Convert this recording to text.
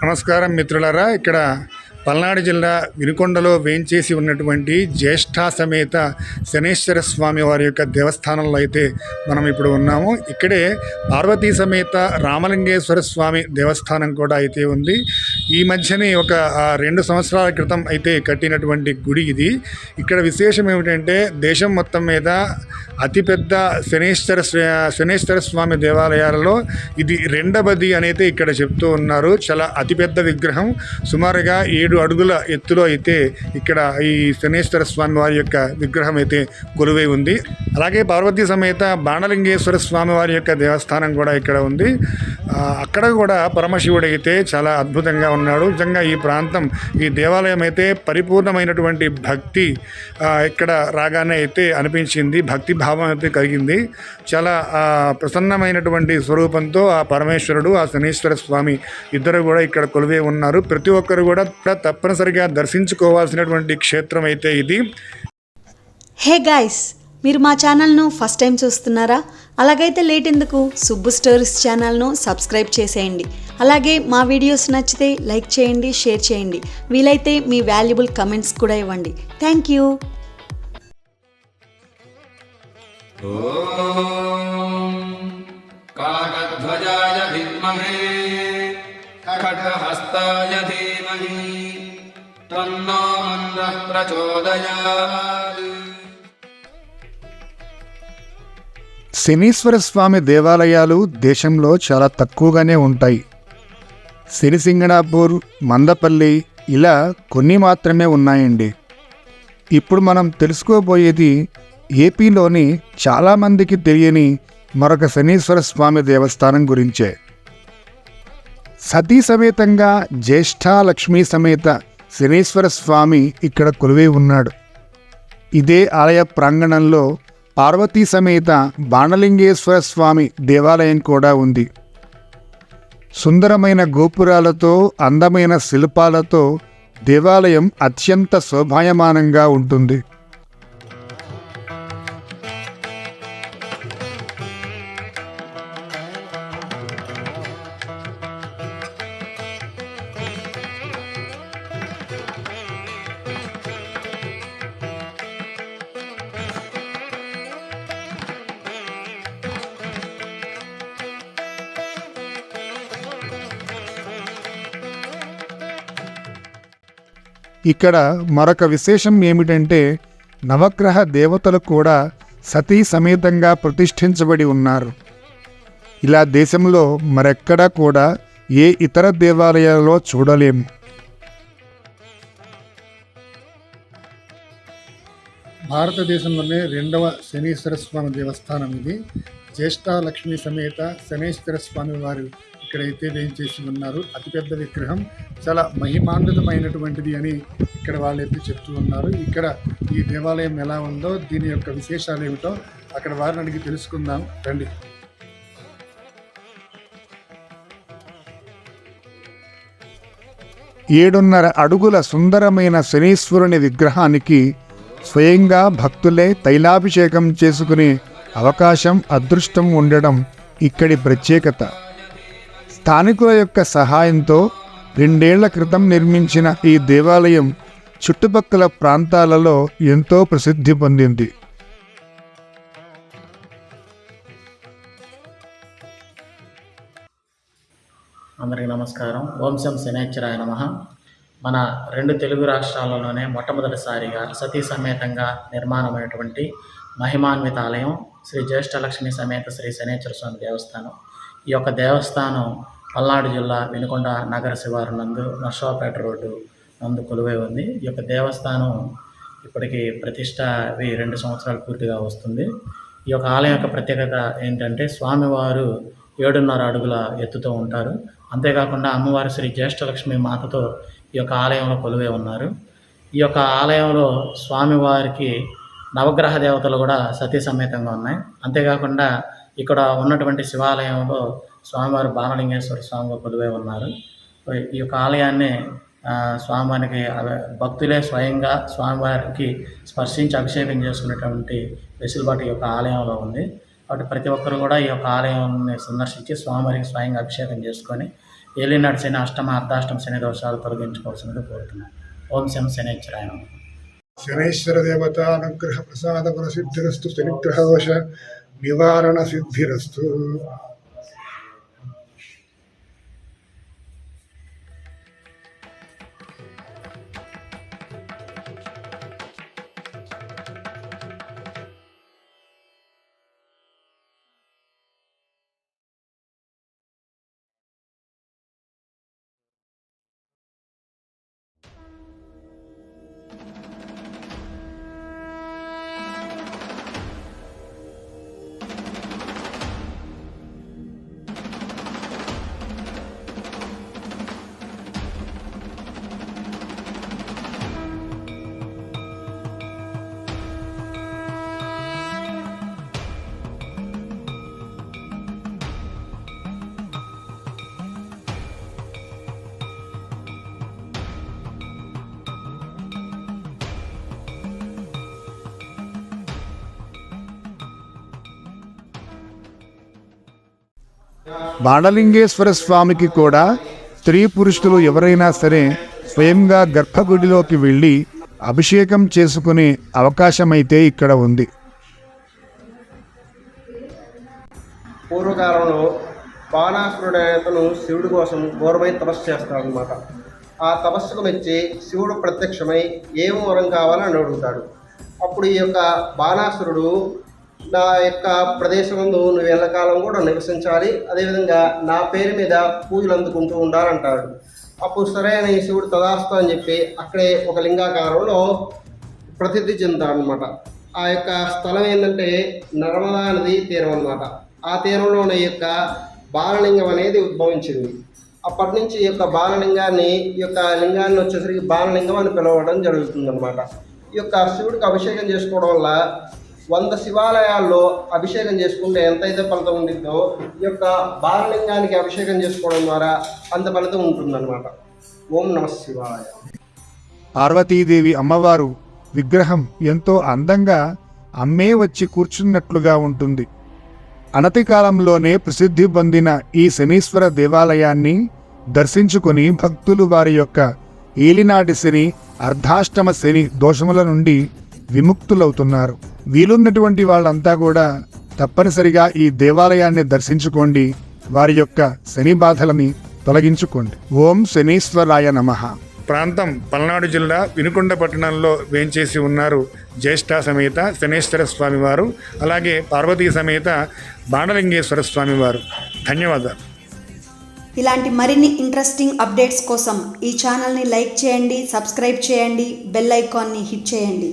నమస్కారం మిత్రులారా. ఇక్కడ పల్నాడు జిల్లా వినుకొండలో వేంచేసి ఉన్నటువంటి జ్యేష్ఠ సమేత శనేశ్వర స్వామి వారి యొక్క దేవస్థానంలో అయితే మనం ఇప్పుడు ఉన్నాము. ఇక్కడే పార్వతీ సమేత రామలింగేశ్వర స్వామి దేవస్థానం కూడా అయితే ఉంది. ఈ మధ్యనే ఒక 2 సంవత్సరాల క్రితం అయితే కట్టినటువంటి గుడి ఇది. ఇక్కడ విశేషం ఏమిటంటే దేశం మొత్తం మీద అతిపెద్ద శనేశ్వర స్వామి దేవాలయాలలో ఇది రెండవది అనేది ఇక్కడ చెప్తూ ఉన్నారు. చాలా అతిపెద్ద విగ్రహం, సుమారుగా 7 అడుగుల ఎత్తులో అయితే ఇక్కడ ఈ శనేశ్వర స్వామి వారి యొక్క విగ్రహం అయితే కొలువై ఉంది. అలాగే పార్వతీ సమేత బాణలింగేశ్వర స్వామి వారి యొక్క దేవస్థానం కూడా ఇక్కడ ఉంది. అక్కడ కూడా పరమశివుడు అయితే చాలా అద్భుతంగా ఉన్నాడు. నిజంగా ఈ ప్రాంతం, ఈ దేవాలయం అయితే పరిపూర్ణమైనటువంటి భక్తి ఇక్కడ రాగానే అయితే అనిపించింది. భక్తి భావం అయితే కలిగింది. చాలా ప్రసన్నమైనటువంటి స్వరూపంతో ఆ పరమేశ్వరుడు, ఆ శనీశ్వర స్వామి ఇద్దరు కూడా ఇక్కడ కొలువై ఉన్నారు. ప్రతి ఒక్కరు కూడా తప్పనిసరిగా దర్శించుకోవాల్సినటువంటి క్షేత్రం అయితే ఇది. హే గాయ్స్, మీరు మా ఛానల్ను ఫస్ట్ టైం చూస్తున్నారా? అలాగైతే లేట్ ఎందుకు, సుబ్బు స్టోరీస్ ఛానల్ను సబ్స్క్రైబ్ చేసేయండి. అలాగే మా వీడియోస్ నచ్చితే లైక్ చేయండి, షేర్ చేయండి. వీలైతే మీ వాల్యుబుల్ కమెంట్స్ కూడా ఇవ్వండి. Thank you. కాకధ్వజాయ విద్మహే ఖడ్గహస్తాయ ధీమహి తన్నో మంత్రః ప్రచోదయాత్. శనీశ్వర స్వామి దేవాలయాలు దేశంలో చాలా తక్కువగానే ఉంటాయి. సిరిసింగణాపూర్, మందపల్లి ఇలా కొన్ని మాత్రమే ఉన్నాయండి. ఇప్పుడు మనం తెలుసుకోబోయేది ఏపీలోని చాలామందికి తెలియని మరొక శనీశ్వర స్వామి దేవస్థానం గురించే. సతీ సమేతంగా జ్యేష్ఠ లక్ష్మీ సమేత శనీశ్వర స్వామి ఇక్కడ కొలువై ఉన్నాడు. ఇదే ఆలయ ప్రాంగణంలో పార్వతీ సమేత బాణలింగేశ్వర స్వామి దేవాలయం కూడా ఉంది. సుందరమైన గోపురాలతో, అందమైన శిల్పాలతో దేవాలయం అత్యంత శోభాయమానంగా ఉంటుంది. ఇక్కడ మరొక విశేషం ఏమిటంటే నవగ్రహ దేవతలు కూడా సతీ సమేతంగా ప్రతిష్ఠించబడి ఉన్నారు. ఇలా దేశంలో మరెక్కడా కూడా ఏ ఇతర దేవాలయాలలో చూడలేము. భారతదేశంలోనే 2వ శనీశ్వర స్వామి దేవస్థానం ఇది. జ్యేష్ఠ లక్ష్మీ సమేత శనీశ్వర స్వామి వారు ఇక్కడైతే వేయించేసి ఉన్నారు. అతిపెద్ద విగ్రహం, చాలా మహిమాన్వితమైనటువంటిది అని ఇక్కడ వాళ్ళైతే చెప్తూ ఉన్నారు. ఇక్కడ ఈ దేవాలయం ఎలా ఉందో, దీని యొక్క విశేషాలు ఏమిటో అక్కడ వారిని అడిగి తెలుసుకుందాం రండి. ఏడున్నర అడుగుల సుందరమైన శనీశ్వరుని విగ్రహానికి స్వయంగా భక్తులే తైలాభిషేకం చేసుకునే అవకాశం, అదృష్టం ఉండడం ఇక్కడి ప్రత్యేకత. స్థానికుల యొక్క సహాయంతో 2 ఏళ్ల క్రితం నిర్మించిన ఈ దేవాలయం చుట్టుపక్కల ప్రాంతాలలో ఎంతో ప్రసిద్ధి పొందింది. అందరికీ నమస్కారం. ఓం శం శనేశ్వరాయ నమః. మన 2 తెలుగు రాష్ట్రాలలోనే మొట్టమొదటిసారిగా సతీ సమేతంగా నిర్మాణమైనటువంటి మహిమాన్విత ఆలయం శ్రీ జ్యేష్ఠలక్ష్మి సమేత శ్రీ శనేశ్వర స్వామి దేవస్థానం. ఈ యొక్క దేవస్థానం పల్నాడు జిల్లా వినుకొండ నగర శివారు నందు నర్సరావుపేట రోడ్డు నందు కొలువై ఉంది. ఈ యొక్క దేవస్థానం ఇప్పటికి ప్రతిష్ట 2 సంవత్సరాలు పూర్తిగా వస్తుంది. ఈ యొక్క ఆలయం యొక్క ప్రత్యేకత ఏంటంటే స్వామివారు 7.5 అడుగుల ఎత్తుతో ఉంటారు. అంతేకాకుండా అమ్మవారు శ్రీ జ్యేష్ఠలక్ష్మి మాతతో ఈ యొక్క ఆలయంలో కొలువై ఉన్నారు. ఈ యొక్క ఆలయంలో స్వామివారికి నవగ్రహ దేవతలు కూడా సతీ సమేతంగా ఉన్నాయి. అంతేకాకుండా ఇక్కడ ఉన్నటువంటి శివాలయంలో స్వామివారు బాణలింగేశ్వర స్వామిగా కొలువై ఉన్నారు. ఈ యొక్క ఆలయాన్ని స్వామివారికి భక్తులే స్వయంగా స్వామివారికి స్పర్శించి అభిషేకం చేసుకునేటువంటి వెసులుబాటు ఈ యొక్క ఆలయంలో ఉంది. కాబట్టి ప్రతి ఒక్కరు కూడా ఈ యొక్క ఆలయాన్ని సందర్శించి స్వామివారికి స్వయంగా అభిషేకం చేసుకొని ఏలినాటి శని, అష్టమ అర్ధాష్టమ శని దోషాలు తొలగించుకోవాల్సిందిగా కోరుతున్నాను. ఓం శం శనేశ్వరాయ నమః. శనేశ్వర దేవత అనుగ్రహ ప్రసాద ప్రసిద్ధిరస్తు, శనిగ్రహదోష నివారణ సిద్ధిరస్తు. బాణలింగేశ్వర స్వామికి కూడా స్త్రీ పురుషులు ఎవరైనా సరే స్వయంగా గర్భగుడిలోకి వెళ్ళి అభిషేకం చేసుకునే అవకాశమైతే ఇక్కడ ఉంది. పూర్వకాలంలో బాణాసురుడు అతను శివుడి కోసం ఘోరమైన తపస్సు చేస్తాడనమాట. ఆ తపస్సుకు మెచ్చి శివుడు ప్రత్యక్షమై ఏం వరం కావాలని అడుగుతాడు. అప్పుడు ఈ యొక్క బాణాసురుడు, నా యొక్క ప్రదేశంలో నువ్వు ఎల్లకాలం కూడా నివసించాలి, అదేవిధంగా నా పేరు మీద పూజలు అందుకుంటూ ఉండాలంటాడు. అప్పుడు సరైన ఈ శివుడు తదాస్తు అని చెప్పి అక్కడే ఒక లింగాకారంలో ప్రసిద్ధి చెందాడనమాట. ఆ యొక్క స్థలం ఏంటంటే నర్మదా నది తీరం అనమాట. ఆ తీరంలోనే ఈ యొక్క బాలలింగం అనేది ఉద్భవించింది. అప్పటి నుంచి ఈ యొక్క లింగాన్ని వచ్చేసరికి బాలలింగం అని పిలవడం జరుగుతుందన్నమాట. ఈ యొక్క శివుడికి అభిషేకం చేసుకోవడం వల్ల 100 శివాలయాల్లో అభిషేకం చేసుకుంటే ఎంతైతే ఫలితం ఉండిద్దో ఈ యొక్క బాలలింగానికి అభిషేకం చేసుకోవడం ద్వారా అంత ఫలితం ఉంటుందన్నమాట. ఓం నమః శివాయ. పార్వతీదేవి అమ్మవారు విగ్రహం ఎంతో అందంగా అమ్మే వచ్చి కూర్చున్నట్లుగా ఉంటుంది. అనతి కాలంలోనే ప్రసిద్ధి పొందిన ఈ శనీశ్వర దేవాలయాన్ని దర్శించుకొని భక్తులు వారి యొక్క ఏలినాటి శని, అర్ధాష్టమ శని దోషముల నుండి విముక్తులవుతున్నారు. వీలున్నటువంటి వాళ్ళంతా కూడా తప్పనిసరిగా ఈ దేవాలయాన్ని దర్శించుకోండి, వారి యొక్క శని బాధలని తొలగించుకోండి. ఓం శనీశ్వరాయ నమః. ప్రాంతం పల్నాడు జిల్లా వినుకొండ పట్టణంలో వేంచేసి ఉన్నారు జ్యేష్ఠ సమేత శనేశ్వర స్వామివారు, అలాగే పార్వతీ సమేత బాణలింగేశ్వర స్వామివారు. ధన్యవాదాలు. ఇలాంటి మరిన్ని ఇంట్రెస్టింగ్ అప్డేట్స్ కోసం ఈ ఛానల్ని లైక్ చేయండి, సబ్స్క్రైబ్ చేయండి, బెల్ ఐకాన్ని హిట్ చేయండి.